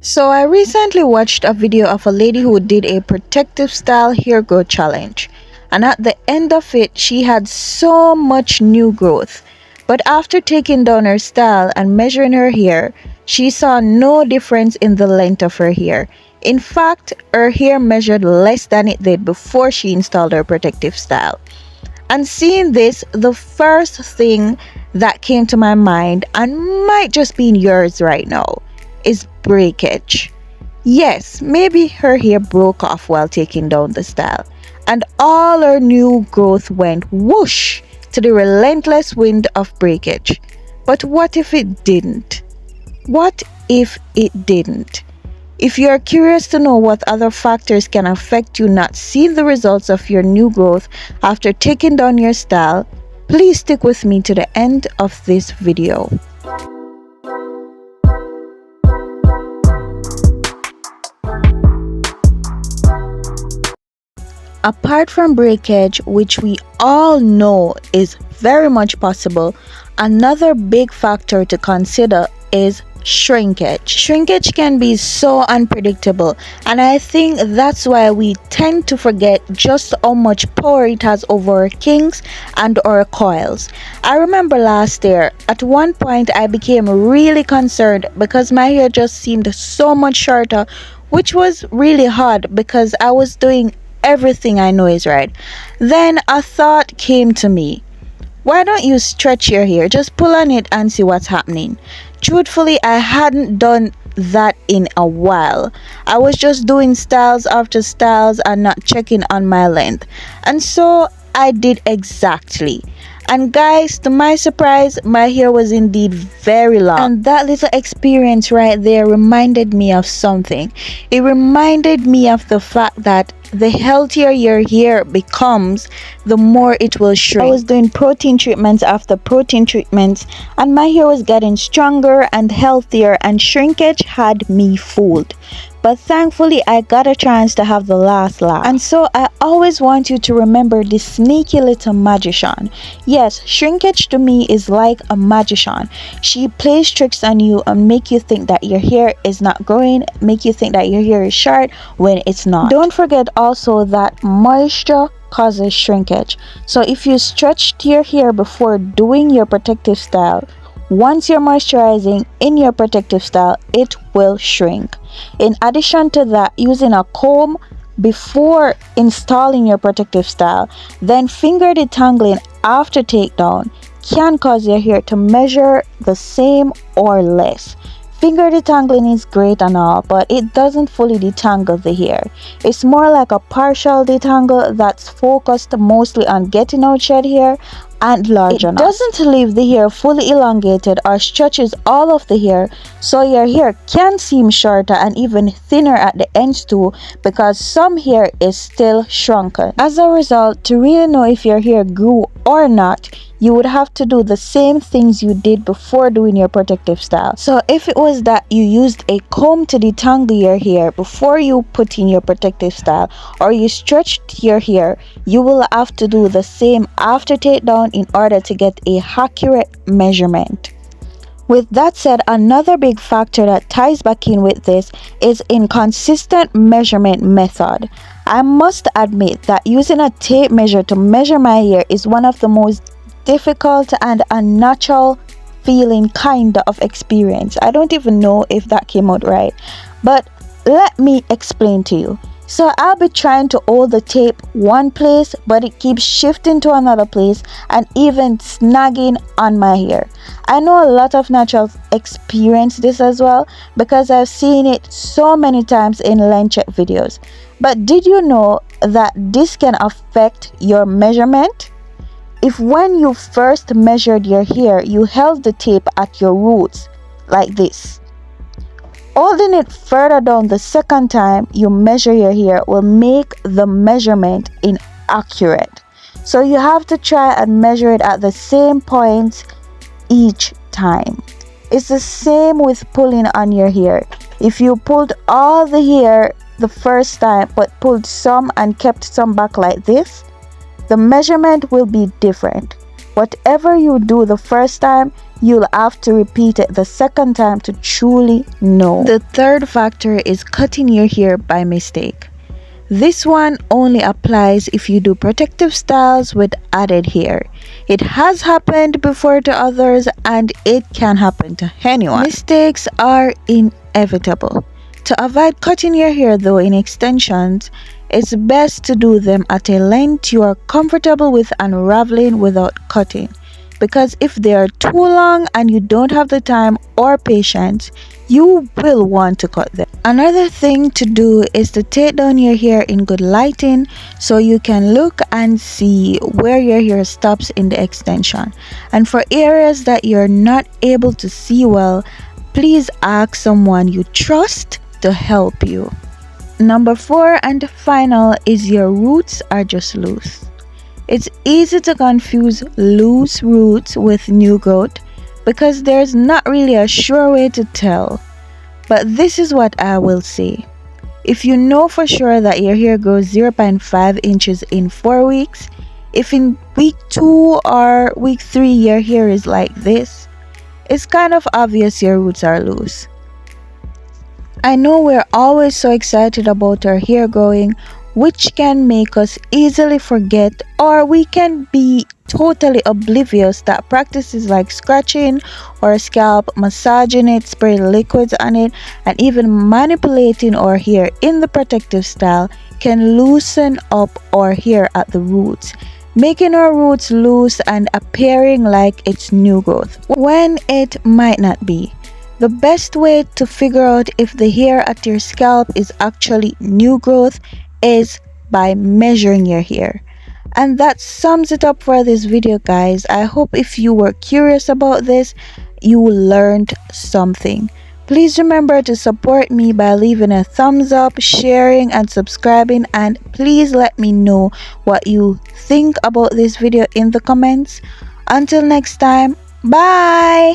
So I recently watched a video of a lady who did a protective style hair growth challenge, and at the end of it she had so much new growth. But after taking down her style and measuring her hair, she saw no difference in the length of her hair. In fact, her hair measured less than it did before she installed her protective style. And seeing this, the first thing that came to my mind, and might just be in yours right now, is breakage. Yes, maybe her hair broke off while taking down the style, and all her new growth went whoosh to the relentless wind of breakage. But what if it didn't? What if it didn't? If you are curious to know what other factors can affect you not seeing the results of your new growth after taking down your style, please stick with me to the end of this video. Apart from breakage, which we all know is very much possible, another big factor to consider is shrinkage. Shrinkage can be so unpredictable, and I think that's why we tend to forget just how much power it has over our kinks and our coils. I remember last year, at one point I became really concerned because my hair just seemed so much shorter, which was really hard because I was doing everything I know is right. Then a thought came to me. Why don't you stretch your hair? Just pull on it and see what's happening. Truthfully, I hadn't done that in a while. I was just doing styles after styles and not checking on my length. And so I did exactly. And guys, to my surprise, my hair was indeed very long. And that little experience right there reminded me of something. It reminded me of the fact that the healthier your hair becomes, the more it will shrink. I was doing protein treatments after protein treatments, and my hair was getting stronger and healthier, and shrinkage had me fooled. But thankfully I got a chance to have the last laugh. And so I always want you to remember this sneaky little magician. Yes, shrinkage to me is like a magician. She plays tricks on you and make you think that your hair is not growing, make you think that your hair is short when it's not. Don't forget also that moisture causes shrinkage. So if you stretched your hair before doing your protective style, once you're moisturizing in your protective style, it will shrink. In addition to that, using a comb before installing your protective style, then finger detangling after takedown can cause your hair to measure the same or less. Finger detangling is great and all, but it doesn't fully detangle the hair. It's more like a partial detangle that's focused mostly on getting out shed hair and larger knots. It doesn't leave the hair fully elongated or stretches all of the hair, so your hair can seem shorter and even thinner at the ends too, because some hair is still shrunken. As a result, to really know if your hair grew or not, you would have to do the same things you did before doing your protective style. So if it was that you used a comb to detangle your hair before you put in your protective style, or you stretched your hair, you will have to do the same after takedown in order to get a accurate measurement. With that said, another big factor that ties back in with this is inconsistent measurement method. I must admit that using a tape measure to measure my hair is one of the most difficult and unnatural feeling kind of experience. I don't even know if that came out right, but let me explain to you. So I'll be trying to hold the tape one place, but it keeps shifting to another place and even snagging on my hair. I know a lot of naturals experience this as well because I've seen it so many times in length check videos. But did you know that this can affect your measurement? If when you first measured your hair, you held the tape at your roots like this, holding it further down the second time you measure your hair will make the measurement inaccurate. So you have to try and measure it at the same point each time. It's the same with pulling on your hair. If you pulled all the hair the first time but pulled some and kept some back like this, the measurement will be different. Whatever you do the first time, you'll have to repeat it the second time to truly know. The third factor is cutting your hair by mistake. This one only applies if you do protective styles with added hair. It has happened before to others and it can happen to anyone. Mistakes are inevitable. To avoid cutting your hair though in extensions, it's best to do them at a length you are comfortable with unraveling without cutting. Because if they are too long and you don't have the time or patience, you will want to cut them. Another thing to do is to take down your hair in good lighting so you can look and see where your hair stops in the extension. And for areas that you're not able to see well, please ask someone you trust to help you. Number 4 and final is your roots are just loose. It's easy to confuse loose roots with new growth because there's not really a sure way to tell. But this is what I will say. If you know for sure that your hair grows 0.5 inches in 4 weeks, if in week 2 or week 3 your hair is like this, it's kind of obvious your roots are loose. I know we're always so excited about our hair growing, which can make us easily forget, or we can be totally oblivious that practices like scratching or scalp, massaging it, spraying liquids on it, and even manipulating our hair in the protective style can loosen up our hair at the roots, making our roots loose and appearing like it's new growth when it might not be. The best way to figure out if the hair at your scalp is actually new growth is by measuring your hair. And that sums it up for this video, guys. I hope if you were curious about this, you learned something. Please remember to support me by leaving a thumbs up, sharing and subscribing, and please let me know what you think about this video in the comments. Until next time, bye!